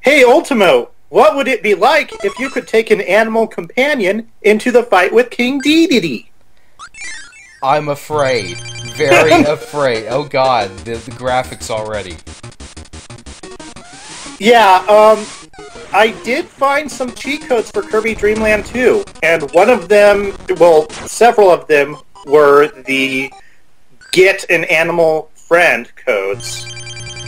Hey, Ultimo, what would it be like if you could take an animal companion into the fight with King Dedede? I'm afraid. Very afraid. Oh god, the graphics already. Yeah, I did find some cheat codes for Kirby Dream Land 2, and one of them, well, several of them were the get an animal friend codes,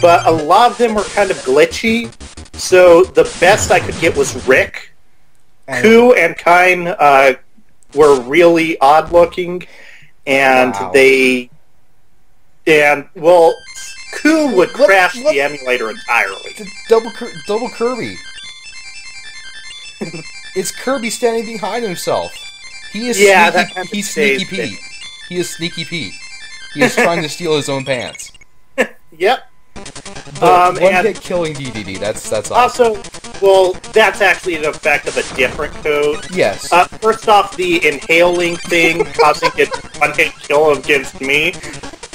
but a lot of them were kind of glitchy, so the best I could get was Rick. Ku and Kine were really odd-looking, and wow. well, Ku would crash the emulator entirely. Double Kirby. It's Kirby standing behind himself. He is he's Sneaky Pete. He is Sneaky Pete. He is trying to steal his own pants. Yep. One hit killing Dedede. That's awesome. Also, well, that's actually an effect of a different code. Yes. First off, the inhaling thing causing it one hit kill against me.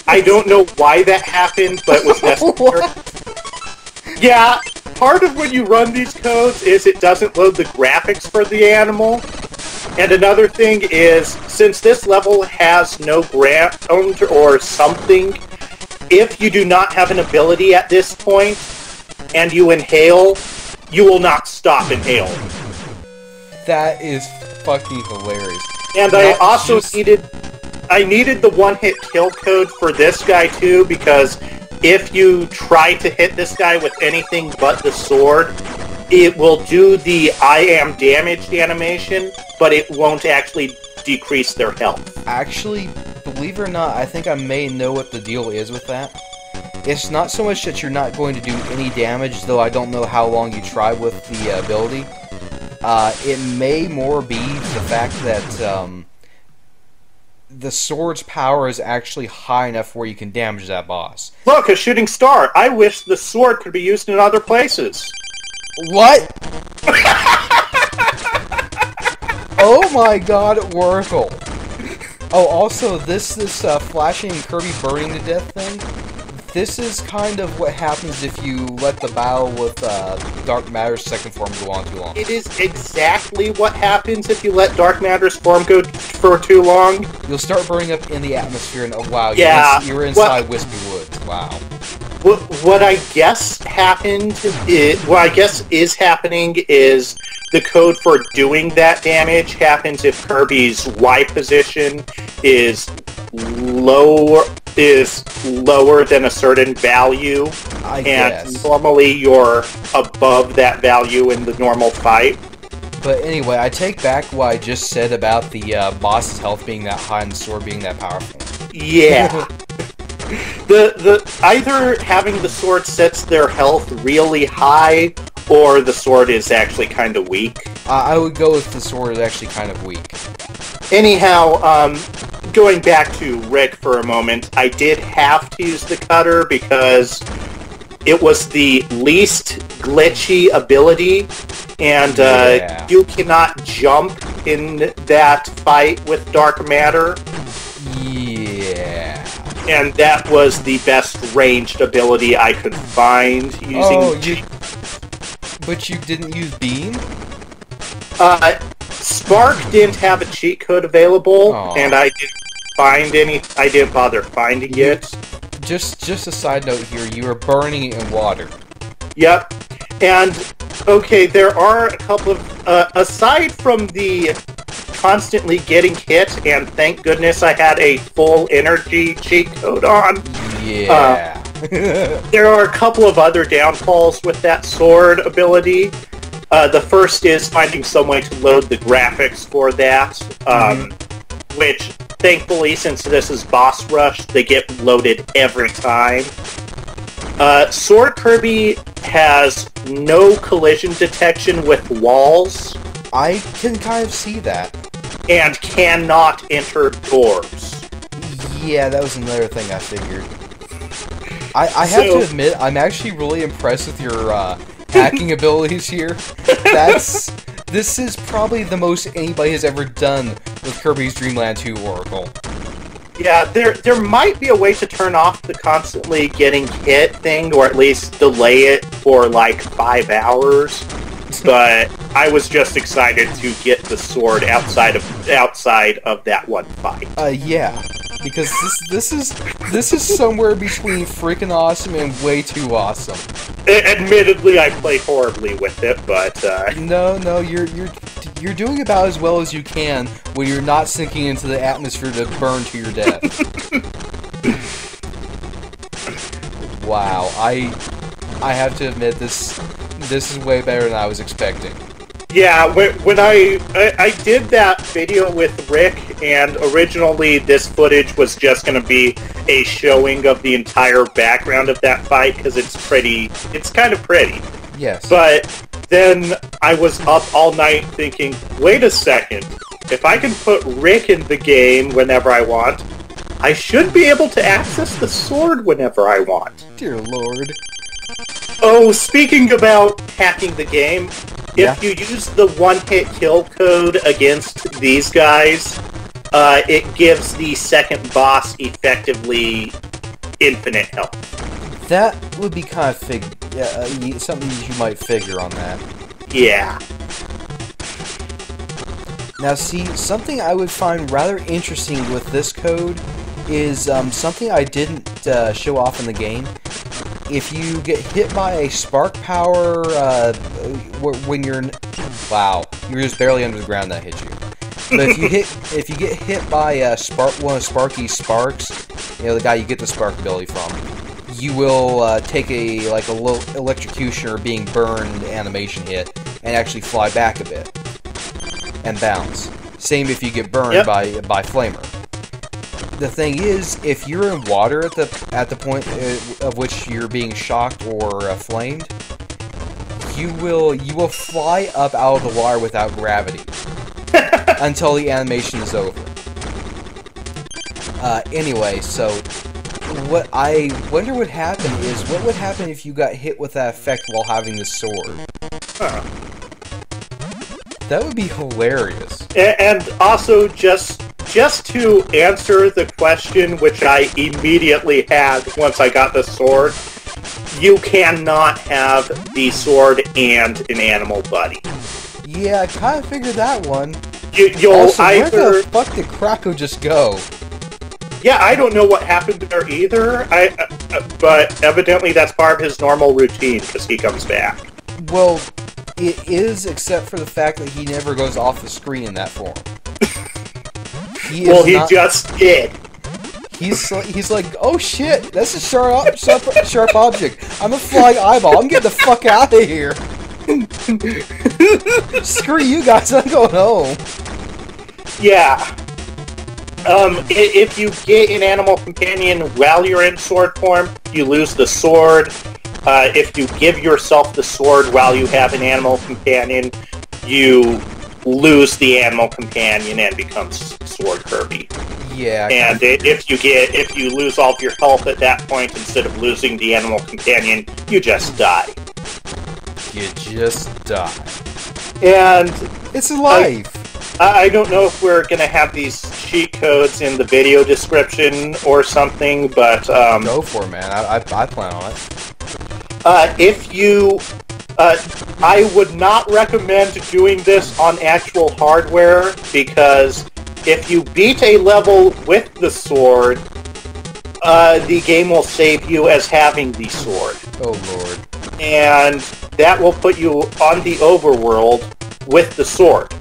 I don't know why that happened, but it was necessary. Yeah, part of when you run these codes is it doesn't load the graphics for the animal. And another thing is, since this level has no ground or something, if you do not have an ability at this point, and you inhale, you will not stop inhaling. That is fucking hilarious. And I also needed the one-hit kill code for this guy too, because if you try to hit this guy with anything but the sword, it will do the I am damaged animation, but it won't actually decrease their health. Actually, believe it or not, I think I may know what the deal is with that. It's not so much that you're not going to do any damage, though I don't know how long you try with the ability. It may more be the fact that the sword's power is actually high enough where you can damage that boss. Look, a shooting star! I wish the sword could be used in other places. What? Oh my god, Oracle. Oh, also, this flashing Kirby burning to death thing, this is kind of what happens if you let the battle with Dark Matter's second form go on too long. It is exactly what happens if you let Dark Matter's form go for too long. You'll start burning up in the atmosphere and, oh wow, you're inside Wispy Woods. Wow. What I guess is happening is the code for doing that damage happens if Kirby's Y position is lower than a certain value, and normally you're above that value in the normal fight. But anyway, I take back what I just said about the boss's health being that high and the sword being that powerful. Yeah. The either having the sword sets their health really high, or the sword is actually kind of weak. I would go with the sword is actually kind of weak. Anyhow, going back to Rick for a moment, I did have to use the cutter because it was the least glitchy ability, and you cannot jump in that fight with Dark Matter. Yeah. And that was the best ranged ability I could find using... But you didn't use Beam? Spark didn't have a cheat code available, and I didn't bother finding it. Just a side note here, you were burning it in water. Yep. And, okay, there are a couple of... aside from the constantly getting hit, and thank goodness I had a full energy cheat code on. Yeah. There are a couple of other downfalls with that sword ability. The first is finding some way to load the graphics for that, which, thankfully, since this is Boss Rush, they get loaded every time. Sword Kirby has no collision detection with walls. I can kind of see that. And cannot enter doors. Yeah, that was another thing I figured. I have to admit, I'm actually really impressed with your hacking abilities here. This is probably the most anybody has ever done with Kirby's Dream Land 2 Oracle. Yeah, there might be a way to turn off the constantly getting hit thing, or at least delay it for like 5 hours. But I was just excited to get the sword outside of that one fight. Yeah, because this is somewhere between freaking awesome and way too awesome. Admittedly, I play horribly with it, but no, you're doing about as well as you can when you're not sinking into the atmosphere to burn to your death. Wow, I have to admit this is way better than I was expecting. Yeah, when I did that video with Rick, and originally this footage was just going to be a showing of the entire background of that fight, because it's kind of pretty. Yes. But then I was up all night thinking, wait a second, if I can put Rick in the game whenever I want, I should be able to access the sword whenever I want. Dear Lord. Oh, speaking about hacking the game, if you use the one-hit kill code against these guys, it gives the second boss effectively infinite health. That would be kind of something you might figure on that. Yeah. Now see, something I would find rather interesting with this code is something I didn't show off in the game. If you get hit by a spark power when you're just barely under the ground, that hit you. But if you get hit by one of Sparky's sparks, the guy you get the spark ability from, you will take a little electrocution or being burned animation hit and actually fly back a bit and bounce. Same if you get burned by Flamer. The thing is, if you're in water at the point of which you're being shocked or flamed, you will fly up out of the water without gravity until the animation is over. Anyway, so what I wonder would happen is, what would happen if you got hit with that effect while having the sword? Huh. That would be hilarious. And also, just to answer the question, which I immediately had once I got the sword, you cannot have the sword and an animal buddy. Yeah, I kind of figured that one. You'll also, either... where the fuck did Krako just go? Yeah, I don't know what happened there either, but evidently that's part of his normal routine, because he comes back. Well, it is, except for the fact that he never goes off the screen in that form. He just did. He's like, oh shit, that's a sharp object. I'm a flying eyeball. I'm getting the fuck out of here. Screw you guys, I'm going home. Yeah. If you get an animal companion while you're in sword form, you lose the sword. If you give yourself the sword while you have an animal companion, you lose the animal companion and becomes Sword Kirby. Yeah. And if you lose all of your health at that point, instead of losing the animal companion, you just die. You just die. And it's life. I don't know if we're gonna have these cheat codes in the video description or something, but go for it, man. I plan on it. If you, I would not recommend doing this on actual hardware, because if you beat a level with the sword, the game will save you as having the sword. Oh lord. And that will put you on the overworld with the sword.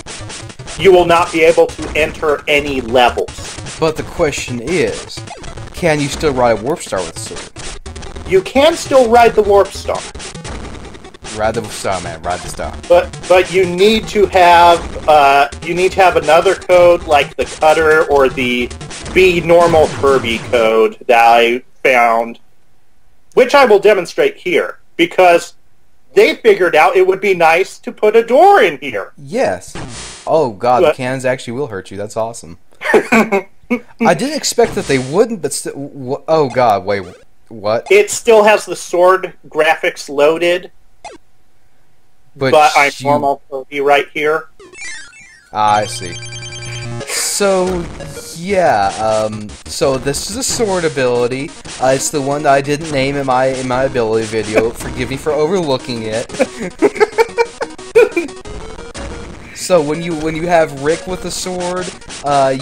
You will not be able to enter any levels. But the question is, can you still ride Warp Star with the sword? You can still ride the Warp Star. Ride the Star, man. Ride the Star. But you need to have another code like the Cutter or the Be Normal Kirby code that I found, which I will demonstrate here, because they figured out it would be nice to put a door in here. Yes. Oh god, the cannons actually will hurt you. That's awesome. I didn't expect that they wouldn't, but still... Oh god, wait, what? It still has the sword graphics loaded, but I'm normal Kirby right here. I see. So, yeah, so this is a sword ability. It's the one that I didn't name in my ability video. Forgive me for overlooking it. So when you have Rick with a sword,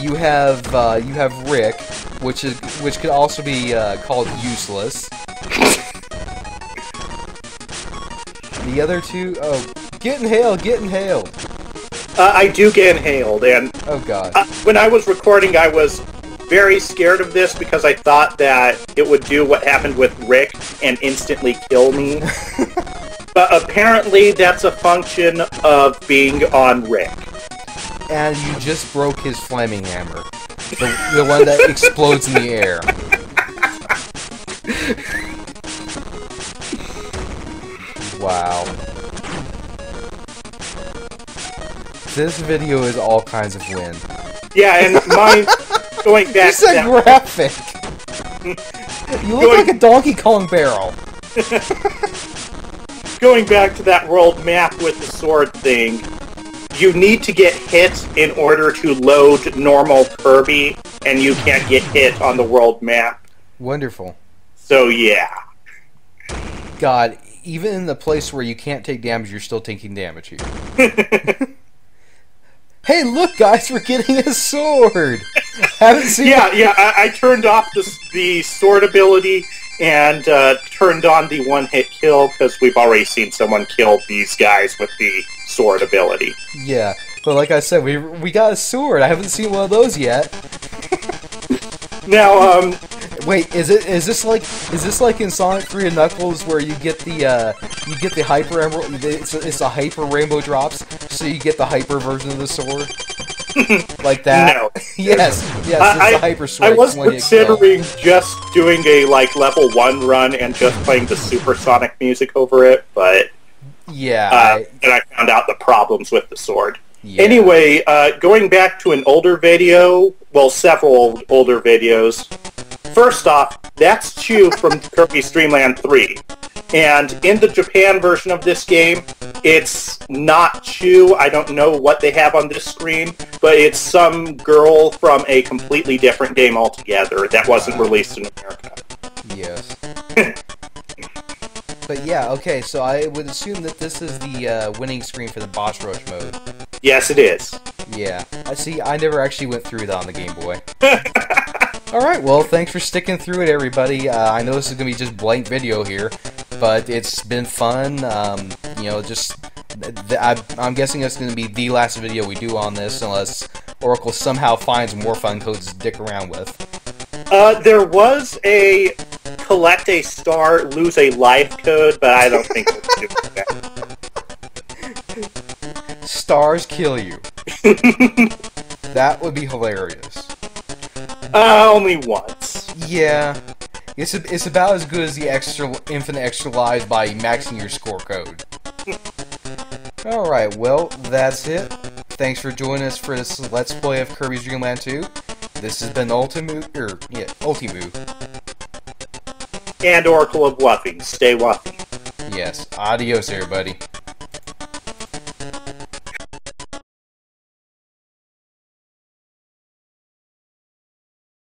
you have Rick, which could also be called useless. The other two, get inhaled. I do get inhaled, and oh god. When I was recording, I was very scared of this because I thought that it would do what happened with Rick and instantly kill me. But apparently that's a function of being on Rick. And you just broke his flaming hammer. The one that explodes in the air. Wow. This video is all kinds of wind. Yeah, and mine, going back you said graphic! You look like a Donkey Kong barrel! Going back to that world map with the sword thing, you need to get hit in order to load normal Kirby, and you can't get hit on the world map. Wonderful. So, yeah. God, even in the place where you can't take damage, you're still taking damage here. Hey, look, guys, we're getting a sword! Haven't seen Yeah, I turned off the sword ability and turned on the one-hit kill because we've already seen someone kill these guys with the sword ability. Yeah, but like I said, we got a sword. I haven't seen one of those yet. Now, wait, is this like in Sonic 3 and Knuckles where you get the hyper emerald? It's a hyper rainbow drops, so you get the hyper version of the sword, like that. No. yes, it's a hyper sword. I was considering just doing a level 1 run and just playing the supersonic music over it, but yeah, then I found out the problems with the sword. Yeah. Anyway, going back to an older video, well, several older videos. First off, that's Chew from Kirby's Dream Land 3. And in the Japan version of this game, it's not Chew. I don't know what they have on this screen, but it's some girl from a completely different game altogether that wasn't released in America. Yes. But yeah, okay, so I would assume that this is the winning screen for the boss rush mode. Yes, it is. Yeah. I never actually went through that on the Game Boy. Alright, well, thanks for sticking through it, everybody. I know this is going to be just blank video here, but it's been fun. You know, I'm guessing it's going to be the last video we do on this, unless Oracle somehow finds more fun codes to dick around with. There was a collect a star, lose a life code, but I don't think we'll do that. Stars kill you. That would be hilarious. Only once. Yeah. It's about as good as the infinite extra lives by maxing your score code. Alright, well, that's it. Thanks for joining us for this Let's Play of Kirby's Dream Land 2. This has been Ultimu. And Oracle of Wuffing. Stay Wuffy. Yes. Adios, everybody.